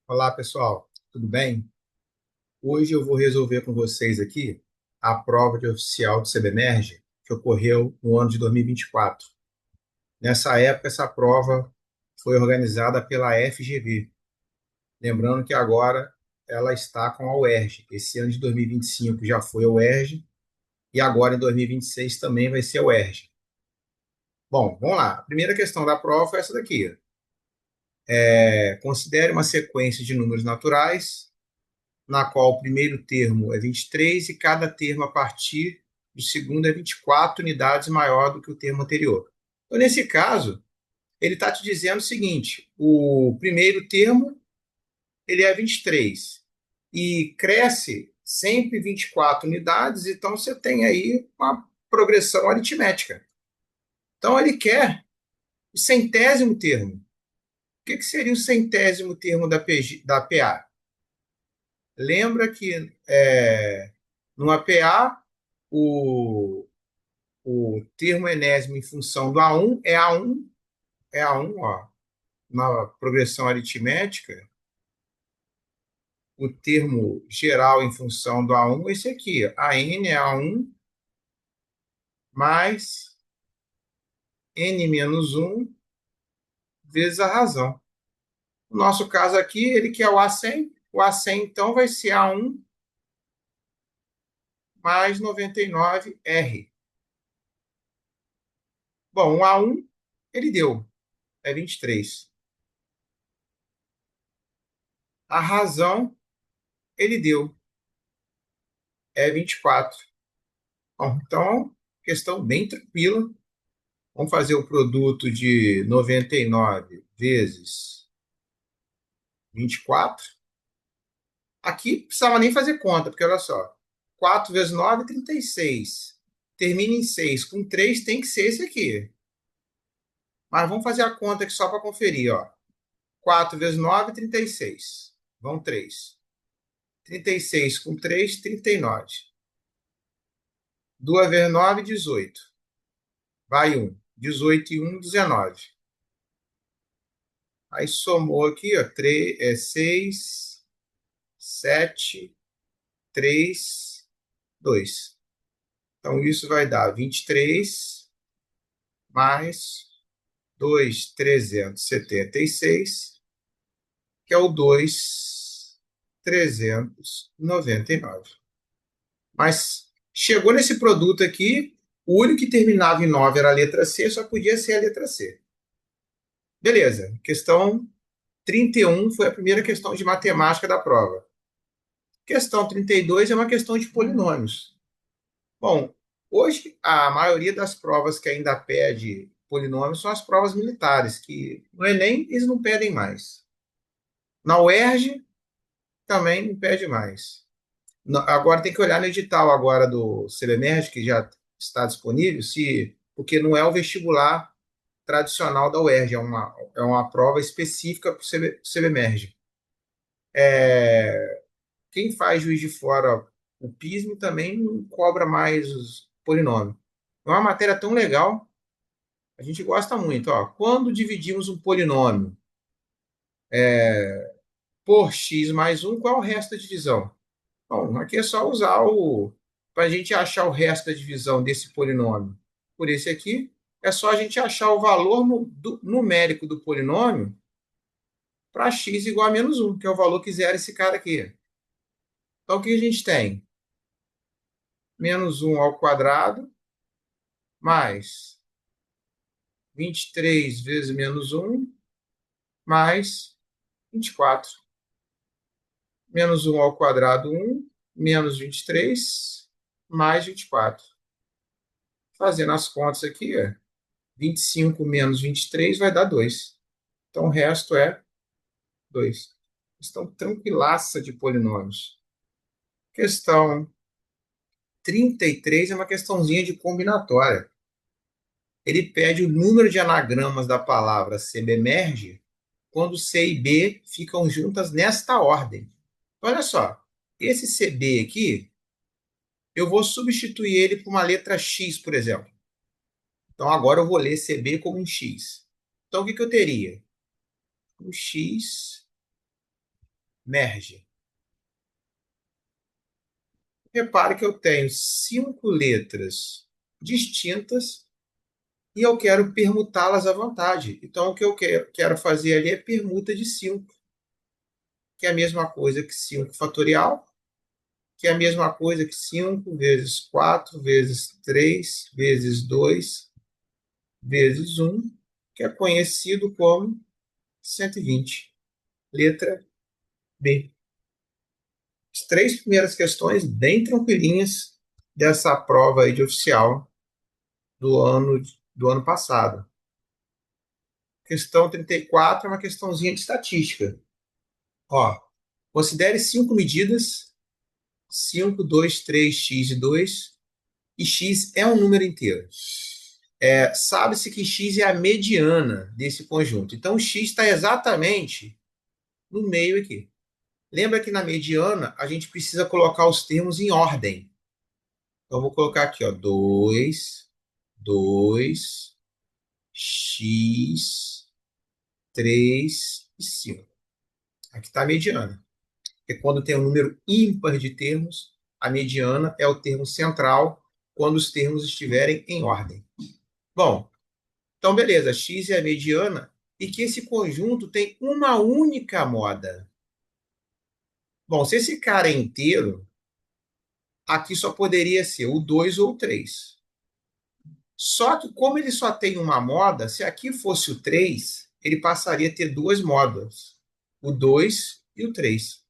Olá, pessoal, tudo bem? Hoje eu vou resolver com vocês aqui a prova de oficial do CBMERG que ocorreu no ano de 2024. Nessa época, essa prova foi organizada pela FGV. Lembrando que agora ela está com a UERJ. Esse ano de 2025 já foi a UERJ e agora em 2026 também vai ser a UERJ. Bom, vamos lá. A primeira questão da prova é essa daqui. Considere uma sequência de números naturais na qual o primeiro termo é 23 e cada termo a partir do segundo é 24 unidades maior do que o termo anterior. Então, nesse caso, ele está te dizendo o seguinte: o primeiro termo ele é 23 e cresce sempre 24 unidades, então você tem aí uma progressão aritmética. Então, ele quer o centésimo termo. O que seria o centésimo termo da PA? Lembra que no APA o, o termo enésimo em função do A1 é A1, ó, na progressão aritmética, o termo geral em função do A1 é esse aqui, AN é A1 mais N menos 1 vezes a razão. No nosso caso aqui, ele quer o A100 então vai ser A1 mais 99R. Bom, o A1 ele deu, é 23. A razão ele deu, é 24. Bom, então, questão bem tranquila. Vamos fazer o produto de 99 vezes 24. Aqui não precisava nem fazer conta, porque olha só. 4 vezes 9 é 36. Termina em 6. Com 3 tem que ser esse aqui. Mas vamos fazer a conta aqui só para conferir. Ó. 4 vezes 9 é 36. Vão 3. 36 com 3, 39. 2 vezes 9, 18. Vai 1. 18 e 1, 19. Aí somou aqui, ó, 3, 6, 7, 3, 2. Então, isso vai dar 23 mais 2.376, que é o 2.399. Mas chegou nesse produto aqui, o único que terminava em 9 era a letra C, só podia ser a letra C. Beleza, questão 31 foi a primeira questão de matemática da prova. Questão 32 é uma questão de polinômios. Bom, hoje a maioria das provas que ainda pede polinômios são as provas militares, que no Enem eles não pedem mais. Na UERJ também não pede mais. Agora tem que olhar no edital agora do CBMERG, que já está disponível, porque não é o vestibular tradicional da UERJ, é uma prova específica para o CBMERG. Quem faz Juiz de Fora, o PISM também não cobra mais os polinômios. É uma matéria tão legal, a gente gosta muito. Ó. Quando dividimos um polinômio por x mais um, qual é o resto da divisão? Bom, aqui é só usar para a gente achar o resto da divisão desse polinômio por esse aqui, é só a gente achar o valor numérico do polinômio para x igual a menos um, que é o valor que zera esse cara aqui. Então, o que a gente tem? Menos um ao quadrado mais 23 vezes menos um mais 24. Menos um ao quadrado, um menos 23 mais 24. Fazendo as contas aqui, 25 menos 23 vai dar 2. Então, o resto é 2. Questão tranquilaça de polinômios. Questão 33 é uma questãozinha de combinatória. Ele pede o número de anagramas da palavra sebemerge quando C e B ficam juntas nesta ordem. Olha só, esse CB aqui, eu vou substituir ele por uma letra X, por exemplo. Então, agora eu vou ler CB como um X. Então, o que eu teria? Um X merge. Repare que eu tenho 5 letras distintas e eu quero permutá-las à vontade. Então, o que eu quero fazer ali é permuta de 5, que é a mesma coisa que 5 fatorial, que é a mesma coisa que 5 vezes 4 vezes 3 vezes 2 vezes 1, que é conhecido como 120. Letra B. As 3 primeiras questões bem tranquilinhas dessa prova aí de oficial do ano passado. Questão 34 é uma questãozinha de estatística. Ó, considere 5 medidas, 5, 2, 3, x e 2, e x é um número inteiro. Sabe-se que x é a mediana desse conjunto. Então, x está exatamente no meio aqui. Lembra que na mediana a gente precisa colocar os termos em ordem. Então, eu vou colocar aqui, ó, 2, 2, x, 3 e 5. Aqui está a mediana. Porque quando tem um número ímpar de termos, a mediana é o termo central quando os termos estiverem em ordem. Bom, então beleza, x é a mediana e que esse conjunto tem uma única moda. Bom, se esse cara é inteiro, aqui só poderia ser o 2 ou o 3. Só que como ele só tem uma moda, se aqui fosse o 3, ele passaria a ter duas modas, o 2 e o 3.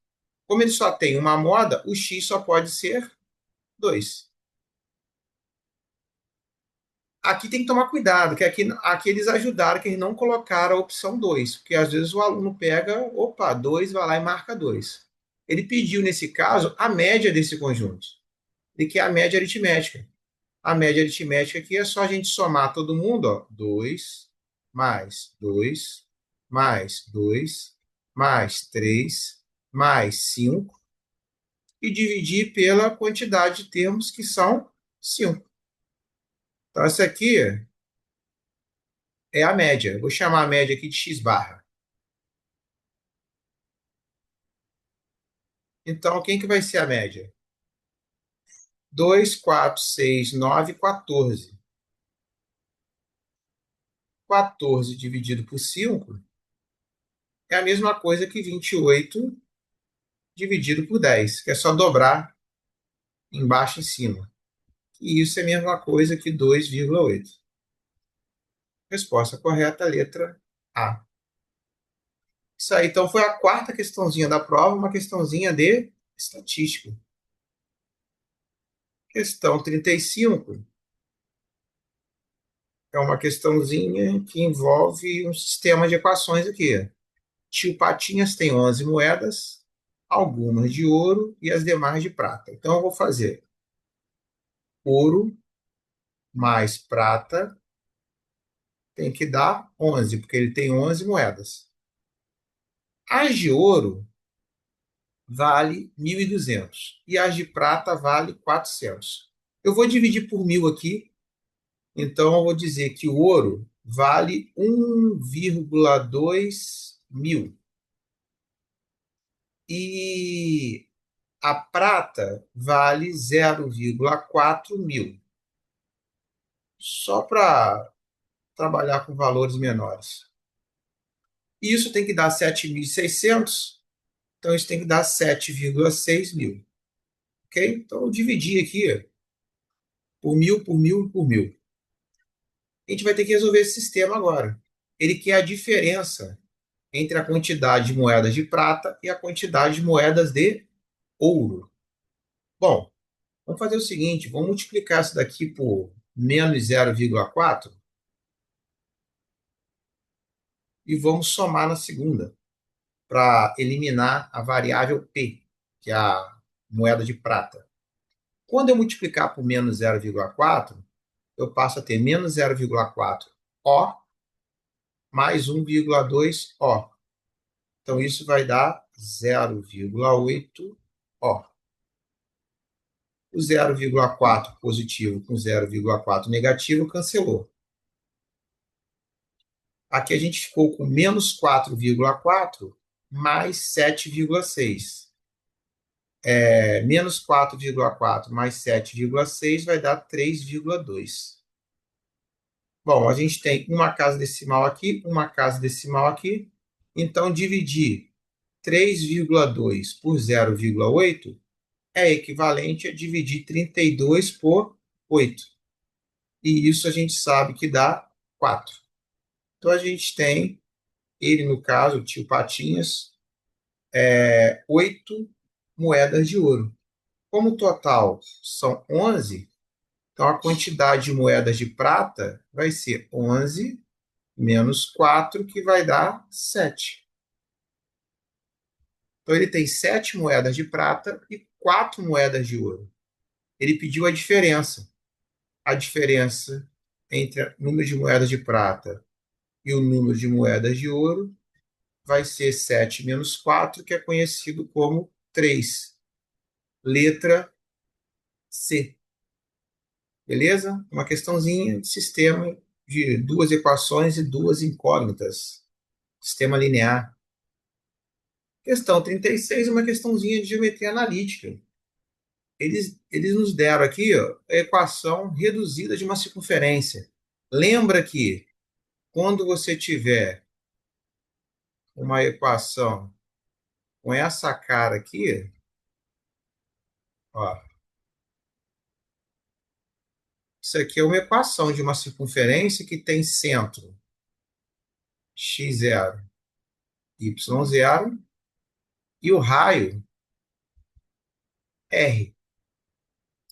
Como ele só tem uma moda, o x só pode ser 2. Aqui tem que tomar cuidado, que aqui eles ajudaram, que eles não colocaram a opção 2, porque às vezes o aluno pega, opa, 2, vai lá e marca 2. Ele pediu, nesse caso, a média desse conjunto, e que é a média aritmética. A média aritmética aqui é só a gente somar todo mundo, ó, 2, mais 2, mais 2, mais 3, mais 5, e dividir pela quantidade de termos, que são 5. Então, essa aqui é a média. Eu vou chamar a média aqui de x barra. Então, quem que vai ser a média? 2, 4, 6, 9, 14. 14 dividido por 5 é a mesma coisa que 28 dividido por 10, que é só dobrar embaixo e em cima. E isso é a mesma coisa que 2,8. Resposta correta, letra A. Isso aí, então, foi a quarta questãozinha da prova, uma questãozinha de estatística. Questão 35 é uma questãozinha que envolve um sistema de equações aqui. Tio Patinhas tem 11 moedas, algumas de ouro e as demais de prata. Então, eu vou fazer ouro mais prata tem que dar 11, porque ele tem 11 moedas. As de ouro vale 1.200 e as de prata vale 400. Eu vou dividir por 1.000 aqui, então eu vou dizer que o ouro vale 1,2 mil e a prata vale 0,4 mil. Só para trabalhar com valores menores. Isso tem que dar 7.600, então isso tem que dar 7,6 mil. Ok? Então eu dividi aqui por 1.000, por 1.000 e por 1.000. A gente vai ter que resolver esse sistema agora. Ele quer a diferença entre a quantidade de moedas de prata e a quantidade de moedas de ouro. Bom, vamos fazer o seguinte, vamos multiplicar isso daqui por menos 0,4 e vamos somar na segunda, para eliminar a variável P, que é a moeda de prata. Quando eu multiplicar por menos 0,4, eu passo a ter menos 0,4 O mais 1,2 O. Então, isso vai dar 0,8 O. O 0,4 positivo com 0,4 negativo cancelou. Aqui a gente ficou com menos 4,4 mais 7,6. Menos 4,4 mais 7,6 vai dar 3,2. Bom, a gente tem uma casa decimal aqui, uma casa decimal aqui. Então, dividir 3,2 por 0,8 é equivalente a dividir 32 por 8. E isso a gente sabe que dá 4. Então, a gente tem, ele no caso, o tio Patinhas, 8 moedas de ouro. Como o total são 11, então a quantidade de moedas de prata vai ser 11 menos 4, que vai dar 7. Então ele tem 7 moedas de prata e 4 moedas de ouro. Ele pediu a diferença. A diferença entre o número de moedas de prata e o número de moedas de ouro vai ser 7 menos 4, que é conhecido como 3. Letra C. Beleza? Uma questãozinha de sistema de duas equações e duas incógnitas. Sistema linear. Questão 36 é uma questãozinha de geometria analítica. Eles nos deram aqui, ó, a equação reduzida de uma circunferência. Lembra que quando você tiver uma equação com essa cara aqui, ó, isso aqui é uma equação de uma circunferência que tem centro x0, y0 e o raio r.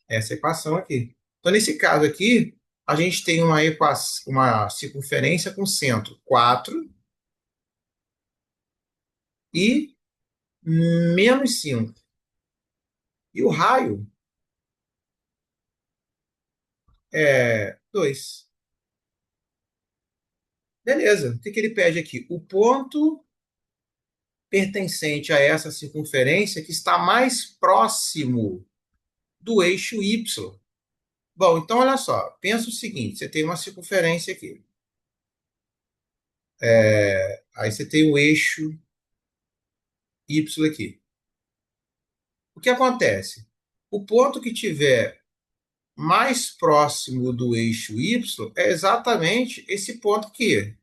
Essa equação aqui. Então, nesse caso aqui, a gente tem uma circunferência com centro 4 e menos 5. E o raio é 2. Beleza. O que que ele pede aqui? O ponto pertencente a essa circunferência que está mais próximo do eixo Y. Bom, então olha só. Pensa o seguinte: você tem uma circunferência aqui. Aí você tem o eixo Y aqui. O que acontece? O ponto que tiver mais próximo do eixo Y é exatamente esse ponto aqui.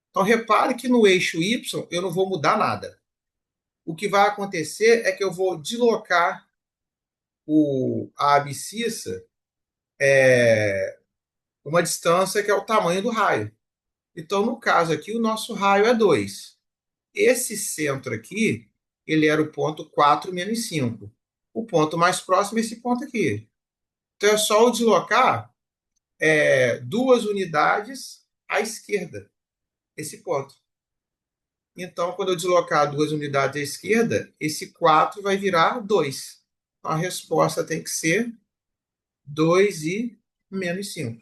Então, repare que no eixo Y eu não vou mudar nada. O que vai acontecer é que eu vou deslocar a abscissa uma distância que é o tamanho do raio. Então, no caso aqui, o nosso raio é 2. Esse centro aqui, ele era o ponto 4 menos 5. O ponto mais próximo é esse ponto aqui. Então, é só eu deslocar 2 unidades à esquerda, esse ponto. Então, quando eu deslocar 2 unidades à esquerda, esse 4 vai virar 2. Então, a resposta tem que ser 2 e menos 5.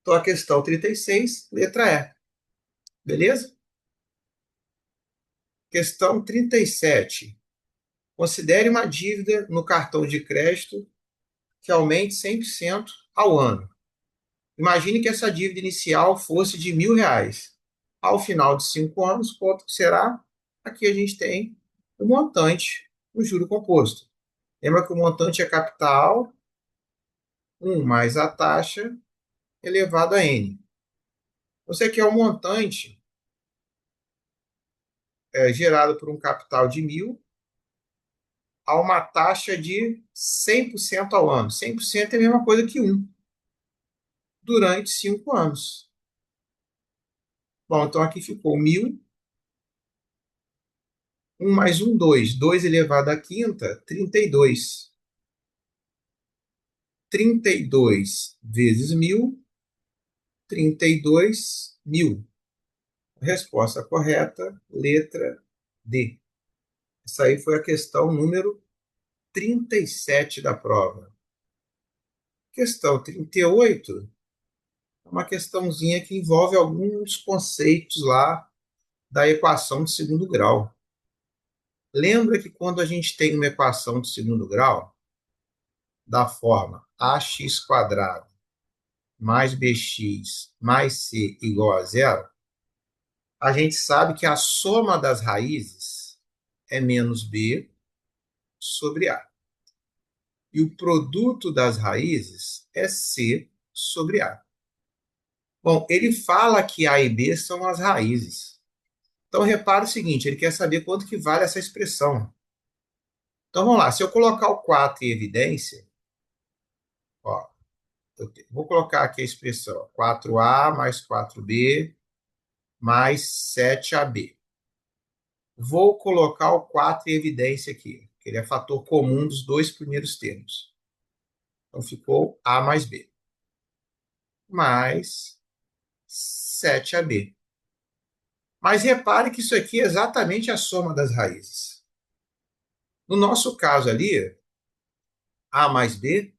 Então, a questão 36, letra E. Beleza? Questão 37. Considere uma dívida no cartão de crédito que aumente 100% ao ano. Imagine que essa dívida inicial fosse de R$ 1.000. Ao final de 5 anos, quanto será? Aqui a gente tem o montante do juro composto. Lembra que o montante é capital 1 mais a taxa elevado a n. Você quer o montante gerado por um capital de 1.000 a uma taxa de 100% ao ano. 100% é a mesma coisa que 1 durante 5 anos. Bom, então aqui ficou 1.000, 1 mais 1, 2. 2 elevado à quinta, 32. 32 vezes 1.000, 32.000. Resposta correta, letra D. Essa aí foi a questão número 37 da prova. Questão 38 é uma questãozinha que envolve alguns conceitos lá da equação de segundo grau. Lembra que quando a gente tem uma equação de segundo grau, da forma ax quadrado mais bx mais c igual a zero, a gente sabe que a soma das raízes é menos b sobre a. E o produto das raízes é c sobre a. Bom, ele fala que a e b são as raízes. Então, repara o seguinte, ele quer saber quanto que vale essa expressão. Então, vamos lá. Se eu colocar o 4 em evidência, ó, vou colocar aqui a expressão 4a mais 4b mais 7ab. Vou colocar o 4 em evidência aqui, que ele é fator comum dos dois primeiros termos. Então, ficou a mais b, mais 7ab. Mas repare que isso aqui é exatamente a soma das raízes. No nosso caso ali, a mais b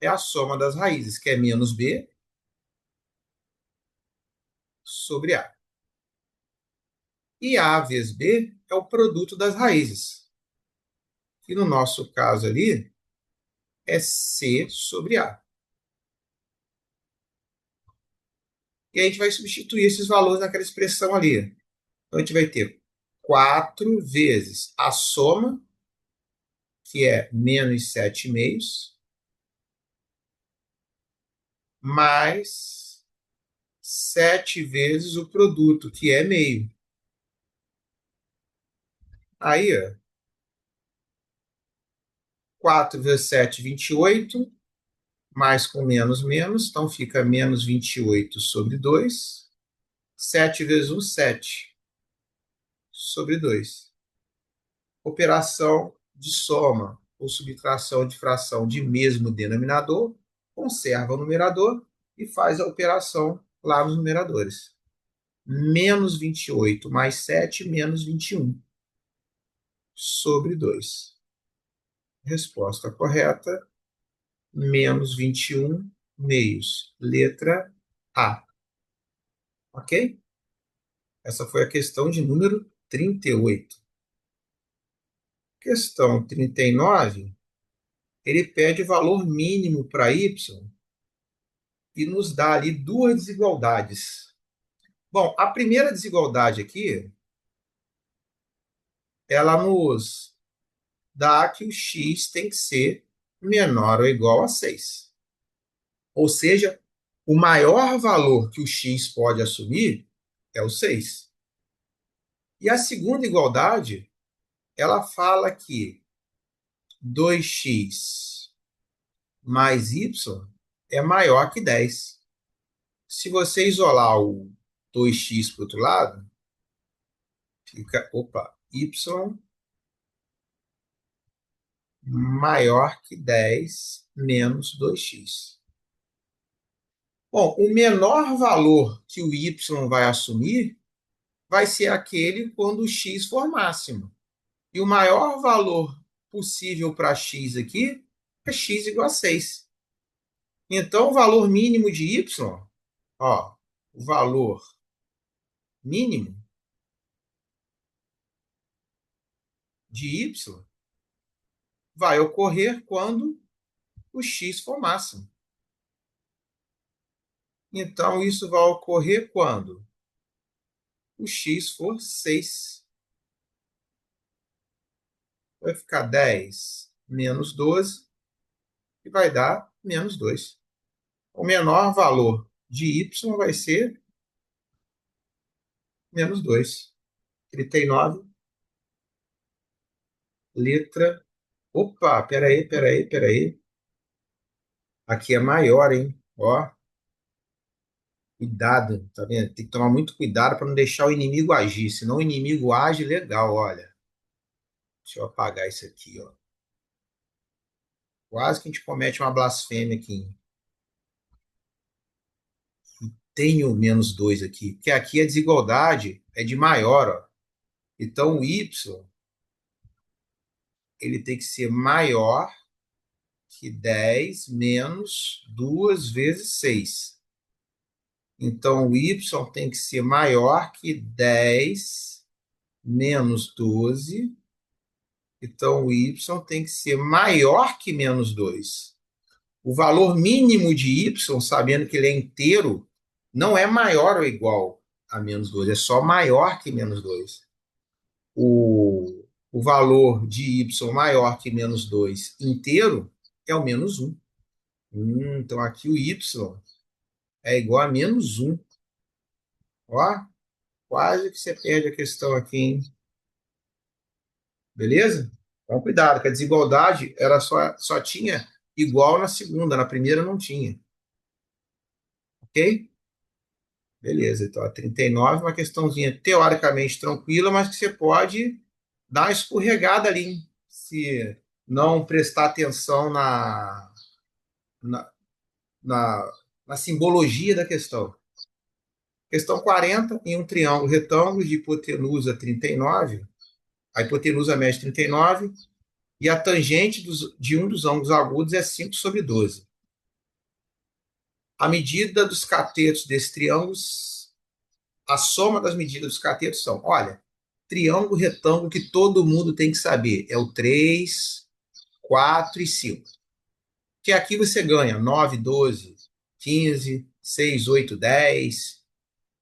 é a soma das raízes, que é menos b sobre a. E a vezes b é o produto das raízes, que no nosso caso ali é c sobre a. E a gente vai substituir esses valores naquela expressão ali. Então a gente vai ter 4 vezes a soma, que é menos 7 meios, mais 7 vezes o produto, que é meio. Aí, ó, 4 vezes 7, 28, mais com menos, menos, então fica menos 28 sobre 2. 7 vezes 1, 7 sobre 2. Operação de soma ou subtração de fração de mesmo denominador, conserva o numerador e faz a operação lá nos numeradores. Menos 28 mais 7, menos 21 sobre 2. Resposta correta, menos 21 meios. Letra A. Ok? Essa foi a questão de número 38. Questão 39, ele pede o valor mínimo para y e nos dá ali duas desigualdades. Bom, a primeira desigualdade aqui, ela nos dá que o x tem que ser menor ou igual a 6. Ou seja, o maior valor que o x pode assumir é o 6. E a segunda igualdade, ela fala que 2x mais y é maior que 10. Se você isolar o 2x para o outro lado, fica, y maior que 10 menos 2x. Bom, o menor valor que o y vai assumir vai ser aquele quando o x for máximo. E o maior valor possível para x aqui é x igual a 6. Então, o valor mínimo de y, ó, o valor mínimo de y vai ocorrer quando o x for máximo. Então, isso vai ocorrer quando o x for 6. Vai ficar 10 menos 12 e vai dar menos 2. O menor valor de y vai ser menos 2. 39, letra. Opa, peraí. Aqui é maior, hein? Ó, cuidado, tá vendo? Tem que tomar muito cuidado para não deixar o inimigo agir, senão o inimigo age legal, olha. Deixa eu apagar isso aqui, ó. Quase que a gente comete uma blasfêmia aqui. Tenho menos 2 aqui, porque aqui a desigualdade é de maior, ó. Então o y ele tem que ser maior que 10 menos 2 vezes 6. Então o y tem que ser maior que 10 menos 12. Então o y tem que ser maior que menos 2. O valor mínimo de y, sabendo que ele é inteiro, não é maior ou igual a menos 2, é só maior que menos 2. O valor de y maior que menos 2 inteiro é o menos um. Então aqui o y é igual a menos um. Ó, quase que você perde a questão aqui, hein? Beleza? Então cuidado, que a desigualdade era só tinha igual na segunda, na primeira não tinha. Ok? Beleza, então a 39 é uma questãozinha teoricamente tranquila, mas que você pode dar uma escorregada ali, hein? Se não prestar atenção na, na, na simbologia da questão. Questão 40, em um triângulo retângulo de hipotenusa 39, a hipotenusa mede 39 e a tangente de um dos ângulos agudos é 5 sobre 12. A medida dos catetos desses triângulos, a soma das medidas dos catetos são, olha, triângulo retângulo que todo mundo tem que saber, é o 3, 4 e 5. Que aqui você ganha 9, 12, 15, 6, 8, 10,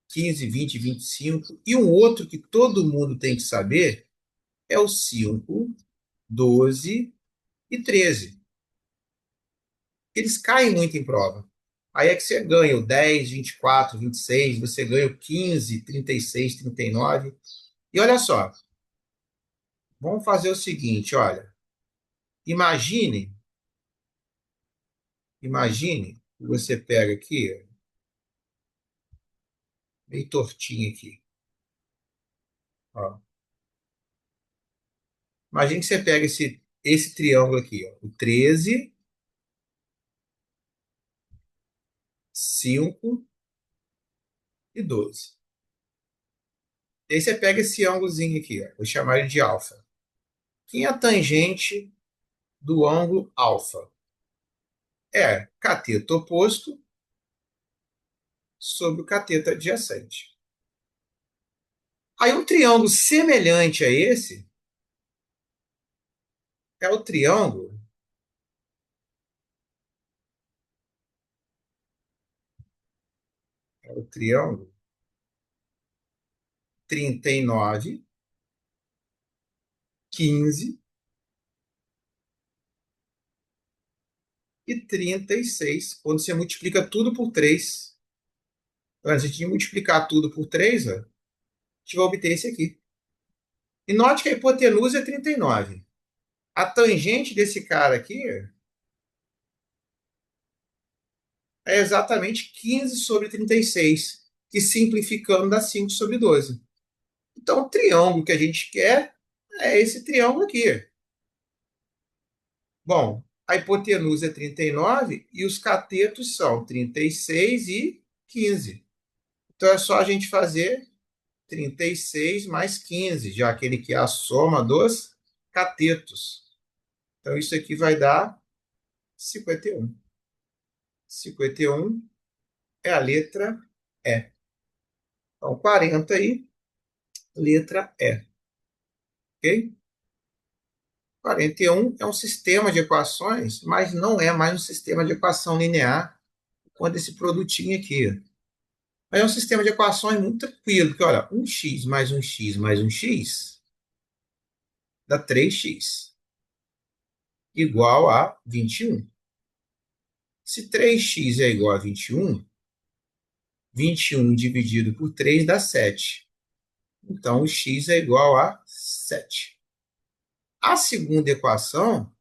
15, 20, 25. E um outro que todo mundo tem que saber é o 5, 12 e 13. Eles caem muito em prova. Aí é que você ganha o 10, 24, 26, você ganha o 15, 36, 39. E olha só, vamos fazer o seguinte, olha. Imagine, imagine, você pega aqui, meio tortinho aqui. Ó. Imagine que você pega esse triângulo aqui, ó, o 13, 5 e 12. E aí você pega esse ângulozinho aqui, ó, vou chamar ele de alfa. Quem é a tangente do ângulo alfa? É cateto oposto sobre o cateto adjacente. Aí um triângulo semelhante a esse é o triângulo é o triângulo 39, 15 e 36, quando você multiplica tudo por 3. Antes de multiplicar tudo por 3, ó, a gente vai obter esse aqui. E note que a hipotenusa é 39. A tangente desse cara aqui é exatamente 15 sobre 36, que simplificando dá 5 sobre 12. Então, o triângulo que a gente quer é esse triângulo aqui. Bom, a hipotenusa é 39 e os catetos são 36 e 15. Então, é só a gente fazer 36 mais 15, já que ele quer a soma dos catetos. Então, isso aqui vai dar 51. 51 é a letra E. Então, 40 aí, letra E. Ok? 41 é um sistema de equações, mas não é mais um sistema de equação linear quando esse produtinho aqui. Mas é um sistema de equações muito tranquilo, porque olha, 1x mais 1x mais 1x dá 3x, igual a 21. Se 3x é igual a 21, 21 dividido por 3 dá 7. Então, o x é igual a 7. A segunda equação,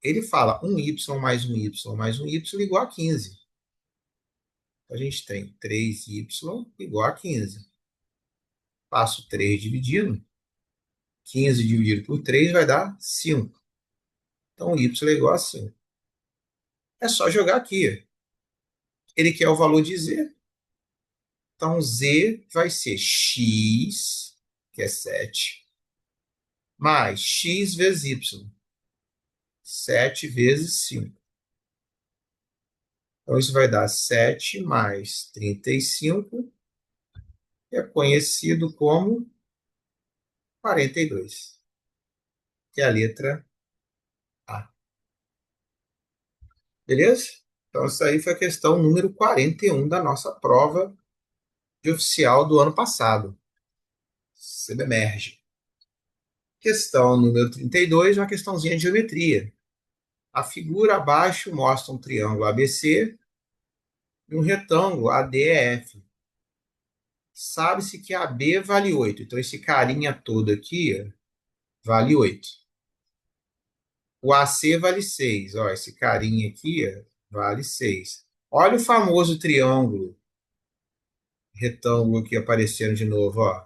ele fala 1y mais 1y mais 1y igual a 15. Então, a gente tem 3y igual a 15. Passo 3 dividindo. 15 dividido por 3 vai dar 5. Então, y é igual a 5. É só jogar aqui. Ele quer o valor de z. Então, z vai ser x, que é 7, mais x vezes y. 7 vezes 5. Então, isso vai dar 7 mais 35, que é conhecido como 42, que é a letra A. Beleza? Então, isso aí foi a questão número 41 da nossa prova de oficial do ano passado. CBMERGE. Questão número 32, uma questãozinha de geometria. A figura abaixo mostra um triângulo ABC e um retângulo ADEF. Sabe-se que AB vale 8. Então, esse carinha todo aqui ó, vale 8. O AC vale 6. Ó, esse carinha aqui ó, vale 6. Olha o famoso triângulo retângulo aqui aparecendo de novo. Ó.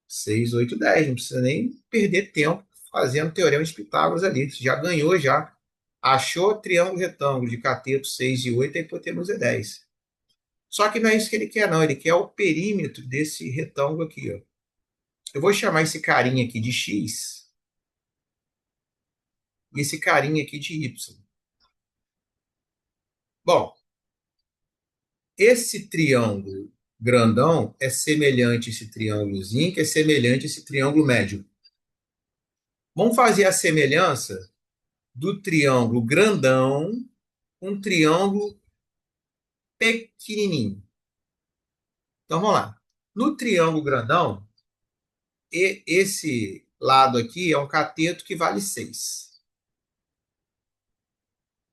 6, 8, 10. Não precisa nem perder tempo fazendo o teorema de Pitágoras ali. Você já ganhou já. Achou triângulo retângulo de cateto 6 e 8, a hipotenusa é 10. Só que não é isso que ele quer, não. Ele quer o perímetro desse retângulo aqui. Ó. Eu vou chamar esse carinha aqui de X e esse carinha aqui de Y. Bom, esse triângulo grandão é semelhante a esse triângulozinho, que é semelhante a esse triângulo médio. Vamos fazer a semelhança do triângulo grandão com um triângulo pequenininho. Então vamos lá. No triângulo grandão, esse lado aqui é um cateto que vale 6.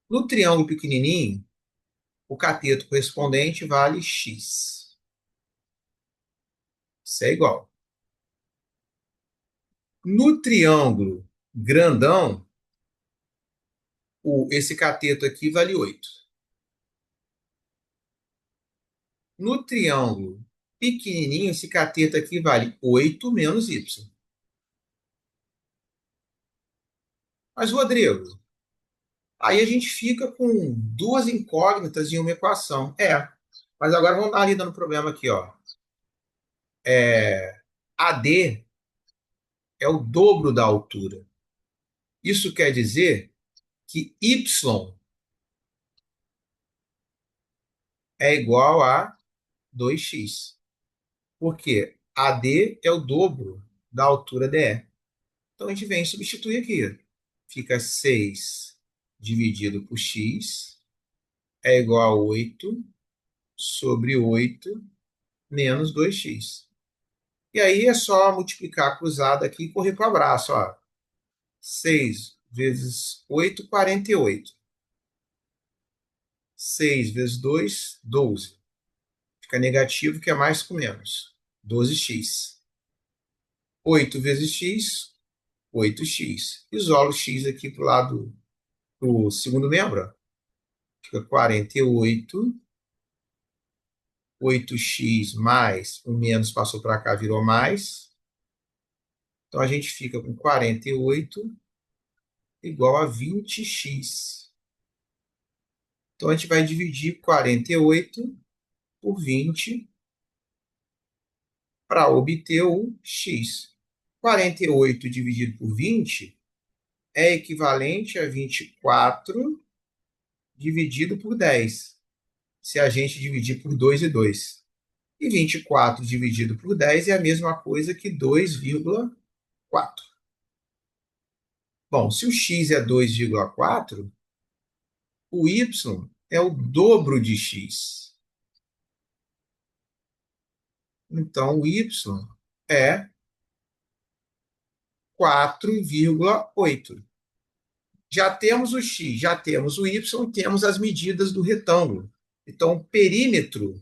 No triângulo pequenininho, o cateto correspondente vale x. Isso é igual. No triângulo grandão, esse cateto aqui vale 8. No triângulo pequenininho, esse cateto aqui vale 8 menos y. Mas, Rodrigo, aí a gente fica com duas incógnitas em uma equação. Mas agora vamos dar uma lida no problema aqui. Ó. AD é o dobro da altura. Isso quer dizer que y é igual a 2x. Por quê? AD é o dobro da altura DE. Então a gente vem substituir aqui. Fica 6 dividido por x é igual a 8 sobre 8 menos 2x. E aí é só multiplicar a cruzada aqui e correr para o abraço. Ó. 6 vezes 8, 48. 6 vezes 2, 12. Fica negativo, que é mais com menos. 12x. 8 vezes x, 8x. Isolo x aqui para o lado do segundo membro. Fica 48. 8x mais o menos passou para cá, virou mais. Então a gente fica com 48 igual a 20x. Então a gente vai dividir 48 por 20 para obter o x. 48 dividido por 20 é equivalente a 24 dividido por 10, se a gente dividir por 2 e 2. E 24 dividido por 10 é a mesma coisa que 2,4. Bom, se o x é 2,4, o y é o dobro de x. Então, o y é 4,8. Já temos o x, já temos o y, temos as medidas do retângulo. Então, o perímetro,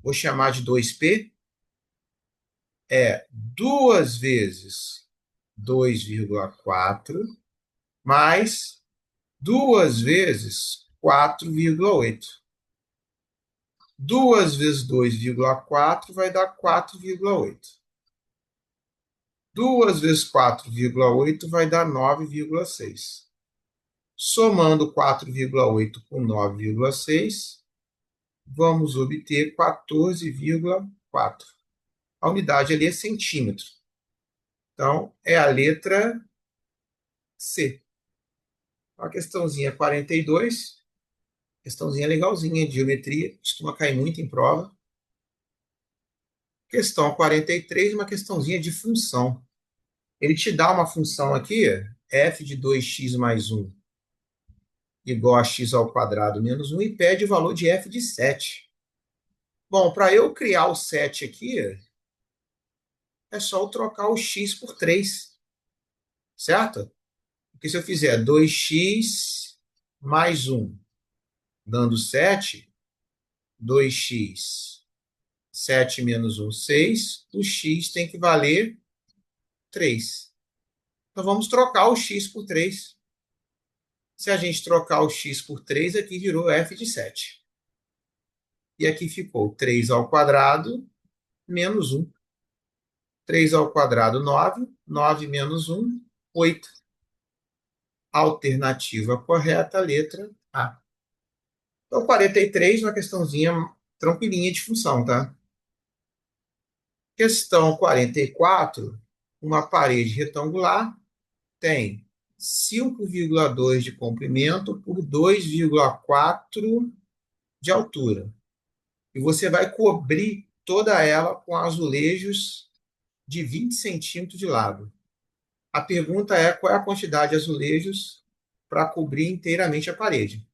vou chamar de 2p, é 2 vezes 2,4 mais 2 vezes 4,8. 2 vezes 2,4 vai dar 4,8. 2 vezes 4,8 vai dar 9,6. Somando 4,8 com 9,6, vamos obter 14,4. A unidade ali é centímetro. Então, é a letra C. A questãozinha 42, questãozinha legalzinha de geometria, costuma cair muito em prova. Questão 43, uma questãozinha de função. Ele te dá uma função aqui, f de 2x mais 1 igual a x ao quadrado menos 1 e pede o valor de f de 7. Bom, para eu criar o 7 aqui, é só eu trocar o x por 3, certo? Porque se eu fizer 2x mais 1 dando 7, 2x, 7 menos 1, 6, o x tem que valer 3. Então vamos trocar o x por 3. Se a gente trocar o x por 3, aqui virou f de 7. E aqui ficou 3 ao quadrado menos 1. 3 ao quadrado, 9. 9 menos 1, 8. Alternativa correta, letra A. Então, 43, uma questãozinha tranquilinha de função, tá? Questão 44, uma parede retangular tem 5,2 de comprimento por 2,4 de altura. E você vai cobrir toda ela com azulejos de 20 centímetros de lado. A pergunta é qual é a quantidade de azulejos para cobrir inteiramente a parede.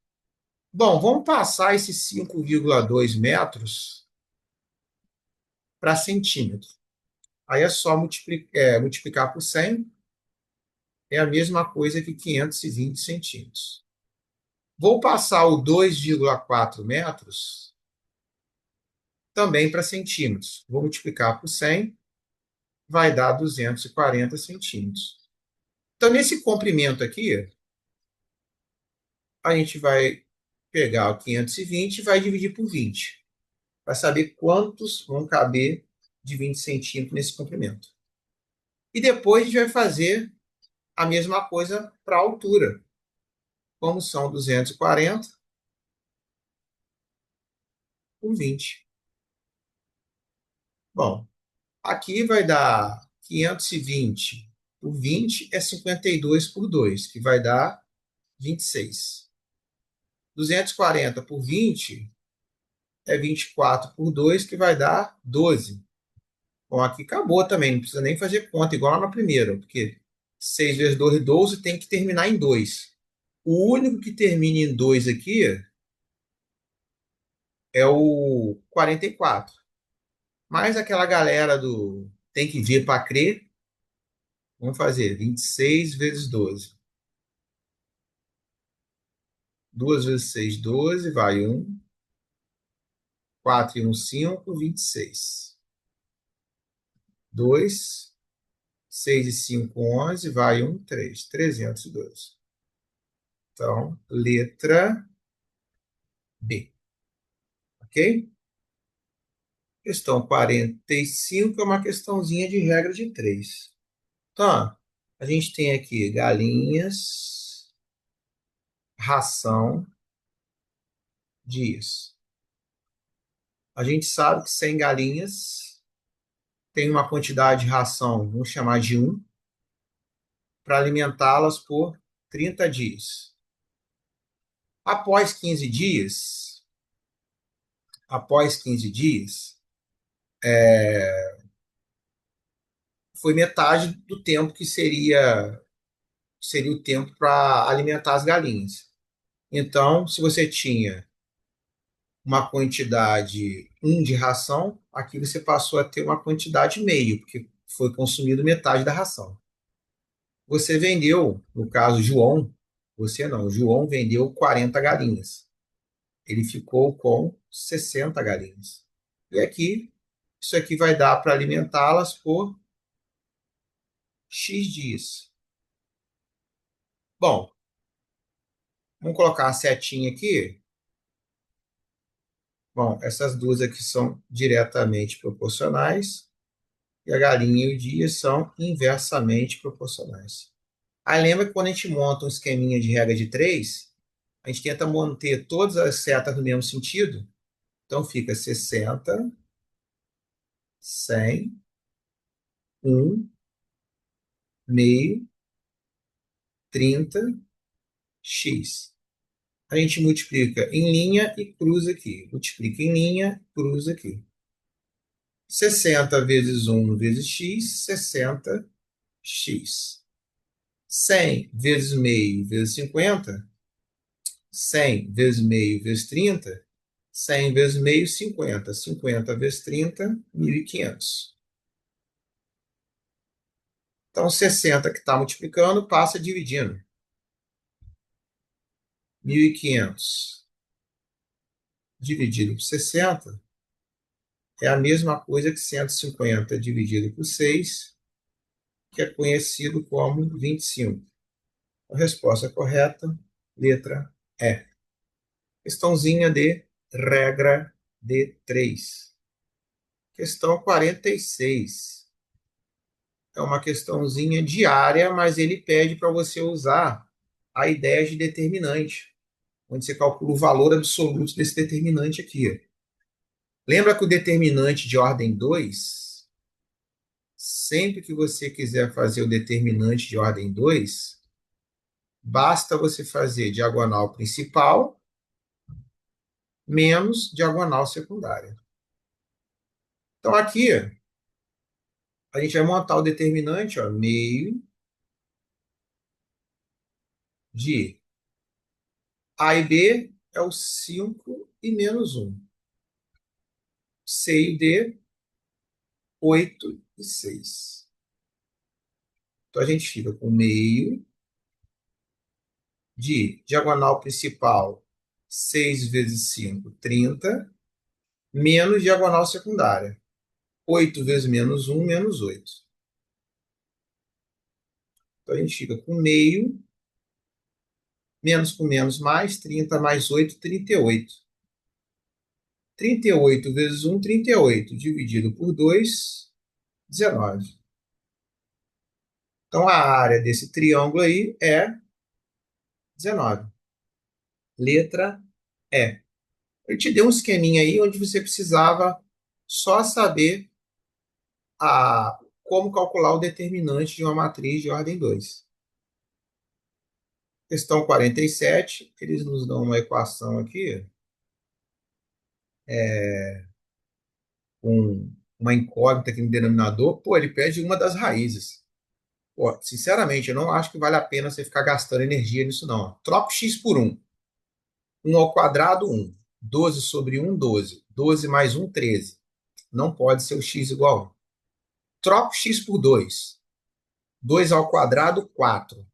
Bom, vamos passar esses 5,2 metros para centímetro. Aí é só multiplicar por 100, é a mesma coisa que 520 centímetros. Vou passar o 2,4 metros também para centímetros. Vou multiplicar por 100, vai dar 240 centímetros. Então, nesse comprimento aqui, a gente vai pegar o 520 e vai dividir por 20, para saber quantos vão caber de 20 centímetros nesse comprimento. E depois a gente vai fazer a mesma coisa para a altura. Como são 240 por 20. Bom, aqui vai dar 520 por 20 é 52 por 2, que vai dar 26. 240 por 20 é 24 por 2, que vai dar 12. Bom, aqui acabou também, não precisa nem fazer conta, igual lá na primeira, porque 6 vezes 2 12 tem que terminar em 2. O único que termina em 2 aqui é o 44. Mas aquela galera do tem que ver para crer, vamos fazer 26 vezes 12. 2 vezes 6, 12, vai 1. 4 e 1, 5, 26. 2, 6 e 5, 11, vai 1, 3. 302. Então, letra B. Ok? Questão 45 é uma questãozinha de regra de 3. Então, a gente tem aqui galinhas, ração, dias. A gente sabe que 100 galinhas tem uma quantidade de ração, vamos chamar de 1, para alimentá-las por 30 dias. Após 15 dias, após 15 dias, foi metade do tempo que seria o tempo para alimentar as galinhas. Então, se você tinha uma quantidade 1 de ração, aqui você passou a ter uma quantidade meio, porque foi consumido metade da ração. Você vendeu, no caso João, você não, João vendeu 40 galinhas. Ele ficou com 60 galinhas. E aqui, isso aqui vai dar para alimentá-las por X dias. Bom, vamos colocar a setinha aqui. Bom, essas duas aqui são diretamente proporcionais e a galinha e o dia são inversamente proporcionais. Aí lembra que quando a gente monta um esqueminha de regra de 3, a gente tenta manter todas as setas no mesmo sentido. Então fica 60, 100, 1, meio, 30, x. A gente multiplica em linha e cruza aqui. Multiplica em linha, cruza aqui. 60 vezes 1 vezes x, 60x. 100 vezes meio vezes 50, 100 vezes meio vezes 30, 100 vezes meio, 50. 50 vezes 30, 1.500. Então, 60 que está multiplicando, passa dividindo. 1.500 dividido por 60 é a mesma coisa que 150 dividido por 6, que é conhecido como 25. A resposta correta, letra E. Questãozinha de regra de 3. Questão 46. É uma questãozinha diária, mas ele pede para você usar a ideia de determinante, onde você calcula o valor absoluto desse determinante aqui. Lembra que o determinante de ordem 2, sempre que você quiser fazer o determinante de ordem 2, basta você fazer diagonal principal menos diagonal secundária. Então, aqui, a gente vai montar o determinante, ó, meio de A e B é o 5 e menos 1. C e D, 8 e 6. Então, a gente fica com meio de diagonal principal, 6 vezes 5, 30, menos diagonal secundária, 8 vezes menos 1, menos 8. Então, a gente fica com meio, menos com menos mais, 30 mais 8, 38. 38 vezes 1, 38, dividido por 2, 19. Então, a área desse triângulo aí é 19. Letra E. Eu te dei um esqueminha aí onde você precisava só saber como calcular o determinante de uma matriz de ordem 2. Questão 47, eles nos dão uma equação aqui com uma incógnita aqui no denominador. Pô, ele pede uma das raízes. Pô, sinceramente, eu não acho que vale a pena você ficar gastando energia nisso, não. Troca o x por 1. 1 ao quadrado, 1. 12 sobre 1, 12. 12 mais 1, 13. Não pode ser o x igual a 1. Troca o x por 2. 2 ao quadrado, 4.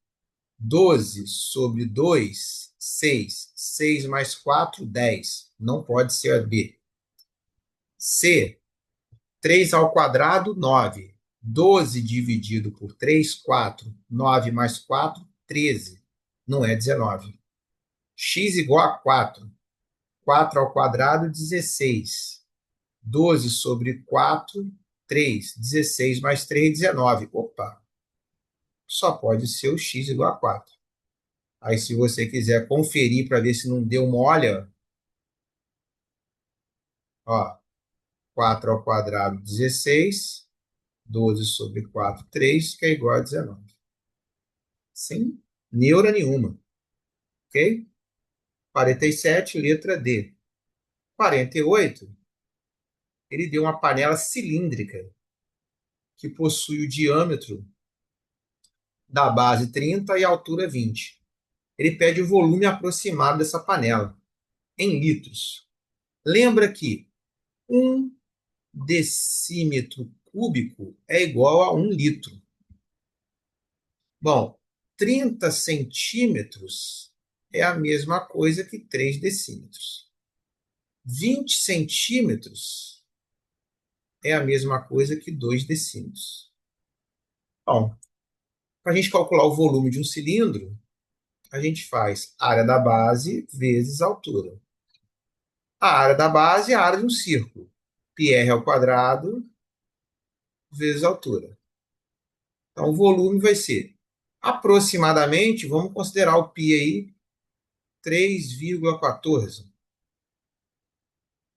12 sobre 2, 6. 6 mais 4, 10. Não pode ser a B. C, 3 ao quadrado, 9. 12 dividido por 3, 4. 9 mais 4, 13. Não é 19. X igual a 4. 4 ao quadrado, 16. 12 sobre 4, 3. 16 mais 3, 19. Opa! Só pode ser o x igual a 4. Aí, se você quiser conferir para ver se não deu mole, ó, 4 ao quadrado, 16. 12 sobre 4, 3, que é igual a 19. Sem neura nenhuma. Ok? 47, letra D. 48, ele deu uma panela cilíndrica que possui o diâmetro da base 30 e a altura 20. Ele pede o volume aproximado dessa panela, em litros. Lembra que 1 decímetro cúbico é igual a 1 litro. Bom, 30 centímetros é a mesma coisa que 3 decímetros. 20 centímetros é a mesma coisa que 2 decímetros. Bom, para a gente calcular o volume de um cilindro, a gente faz área da base vezes altura. A área da base é a área de um círculo. Πr ao quadrado vezes altura. Então, o volume vai ser aproximadamente, vamos considerar o π aí, 3,14.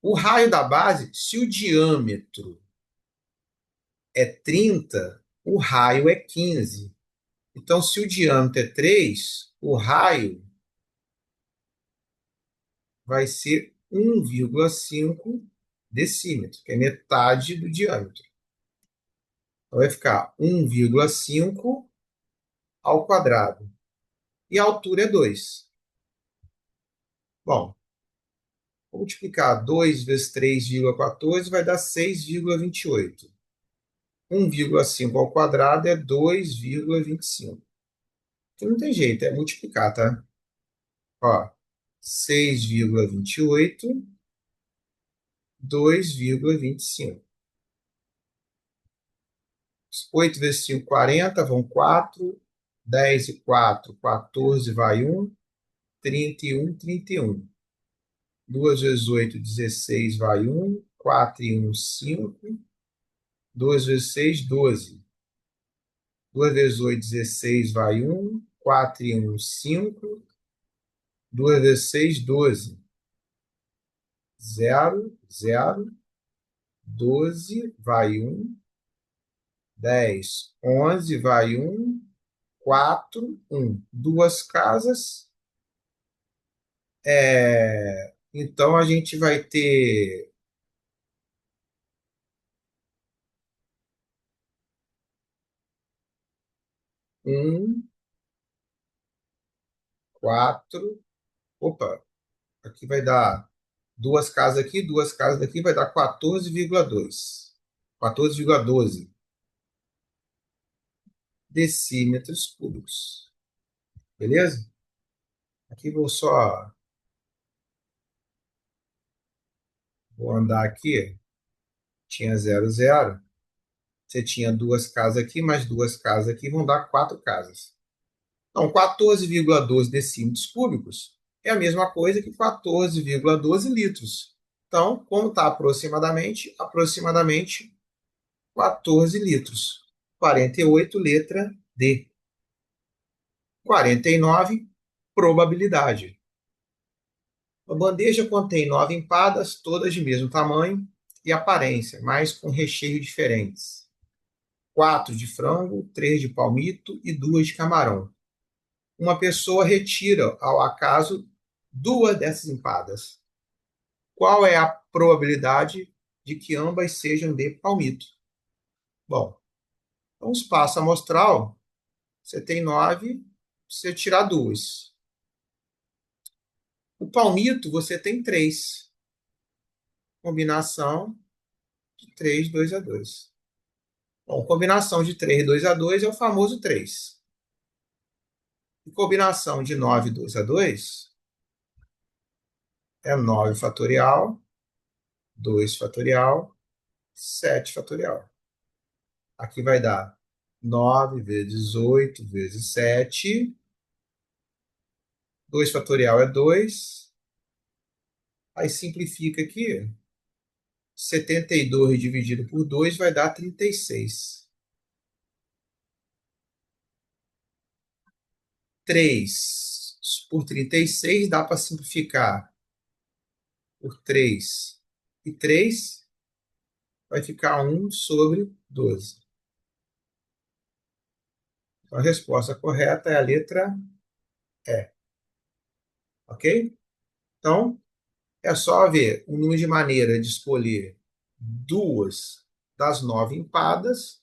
O raio da base, se o diâmetro é 30, o raio é 15. Então, se o diâmetro é 3, o raio vai ser 1,5 decímetro, que é metade do diâmetro. Então, vai ficar 1,5 ao quadrado. E a altura é 2. Bom, vou multiplicar 2 vezes 3,14 vai dar 6,28. 1,5 ao quadrado é 2,25. Então não tem jeito, é multiplicar, tá? Ó, 6,28, 2,25. 8 vezes 5, 40, vão 4. 10 e 4, 14, vai 1. 31, 31. 2 vezes 8, 16, vai 1. 4 e 1, 5. 2 vezes 6, 12. 2 vezes 8, 16, vai 1. 4 e 1, 5. 2 vezes 6, 12. 0, 0. 12, vai 1. 10, 11, vai 1. 4, 1. Duas casas. Então, a gente vai ter 1, 4. Opa, aqui vai dar duas casas aqui, duas casas daqui, vai dar 14,2. 14,12 decímetros cúbicos. Beleza? Aqui vou andar aqui. Tinha 0, 0. Você tinha duas casas aqui, mais duas casas aqui, vão dar quatro casas. Então, 14,12 decímetros cúbicos é a mesma coisa que 14,12 litros. Então, como está aproximadamente 14 litros. 48, letra D. 49, probabilidade. A bandeja contém 9 empadas, todas de mesmo tamanho e aparência, mas com recheio diferentes. 4 de frango, 3 de palmito e 2 de camarão. Uma pessoa retira, ao acaso, duas dessas empadas. Qual é a probabilidade de que ambas sejam de palmito? Bom, então, espaço amostral, você tem 9, você tirar duas. O palmito, você tem 3. Combinação de 3, 2 a 2. Bom, combinação de 3, 2 a 2 é o famoso 3. E combinação de 9, 2 a 2 é 9 fatorial, 2 fatorial, 7 fatorial. Aqui vai dar 9 vezes 8 vezes 7. 2 fatorial é 2. Aí simplifica aqui. 72 dividido por 2 vai dar 36. 3 por 36 dá para simplificar por 3 e 3 vai ficar 1 sobre 12. Então, a resposta correta é a letra E. Ok? Então, é só ver o número de maneira de escolher duas das 9 empadas,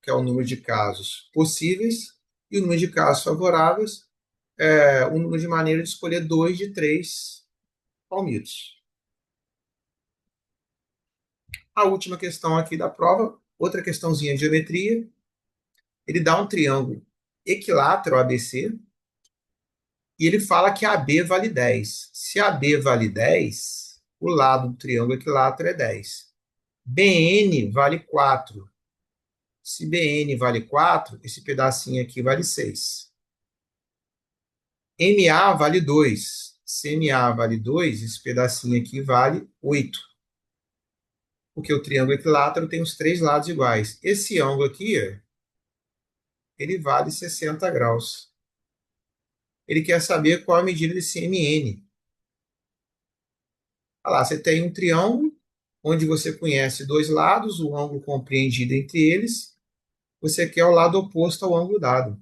que é o número de casos possíveis, e o número de casos favoráveis, o número de maneira de escolher 2 de 3 palmitos. A última questão aqui da prova, outra questãozinha de geometria. Ele dá um triângulo equilátero ABC e ele fala que AB vale 10. Se AB vale 10, o lado do triângulo equilátero é 10. BN vale 4. Se BN vale 4, esse pedacinho aqui vale 6. MA vale 2. Se MA vale 2, esse pedacinho aqui vale 8. Porque o triângulo equilátero tem os três lados iguais. Esse ângulo aqui, ele vale 60 graus. Ele quer saber qual a medida desse MN. Olha lá, você tem um triângulo, onde você conhece dois lados, o ângulo compreendido entre eles. Você quer o lado oposto ao ângulo dado.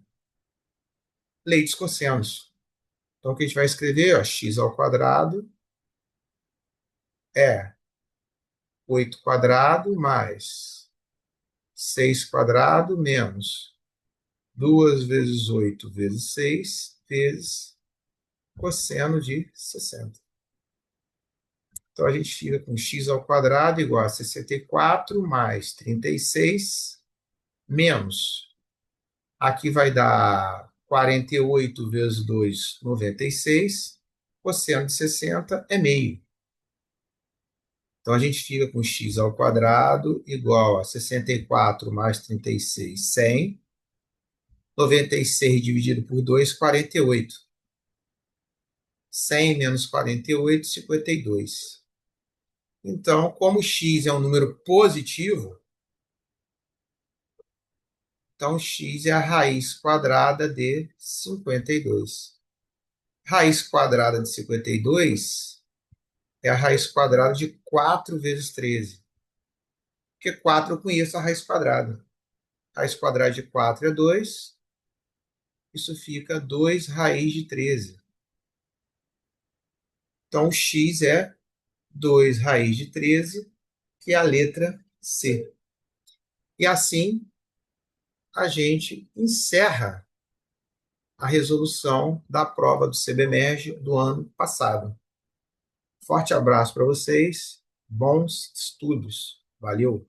Lei dos cossenos. Então, o que a gente vai escrever? X ao quadrado é 8 quadrado mais 6 quadrado menos 2 vezes 8 vezes 6 vezes cosseno de 60. Então, a gente fica com x ao quadrado igual a 64 mais 36 menos. Aqui vai dar 48 vezes 2, 96. Cosseno de 60 é meio. Então, a gente fica com x ao quadrado igual a 64 mais 36, 100. 96 dividido por 2, 48. 100 menos 48, 52. Então, como x é um número positivo, então x é a raiz quadrada de 52. Raiz quadrada de 52 é a raiz quadrada de 4 vezes 13. Porque 4 eu conheço a raiz quadrada. Raiz quadrada de 4 é 2. Isso fica 2 raiz de 13. Então, x é 2 raiz de 13, que é a letra C. E assim a gente encerra a resolução da prova do CBMERG do ano passado. Forte abraço para vocês, bons estudos. Valeu!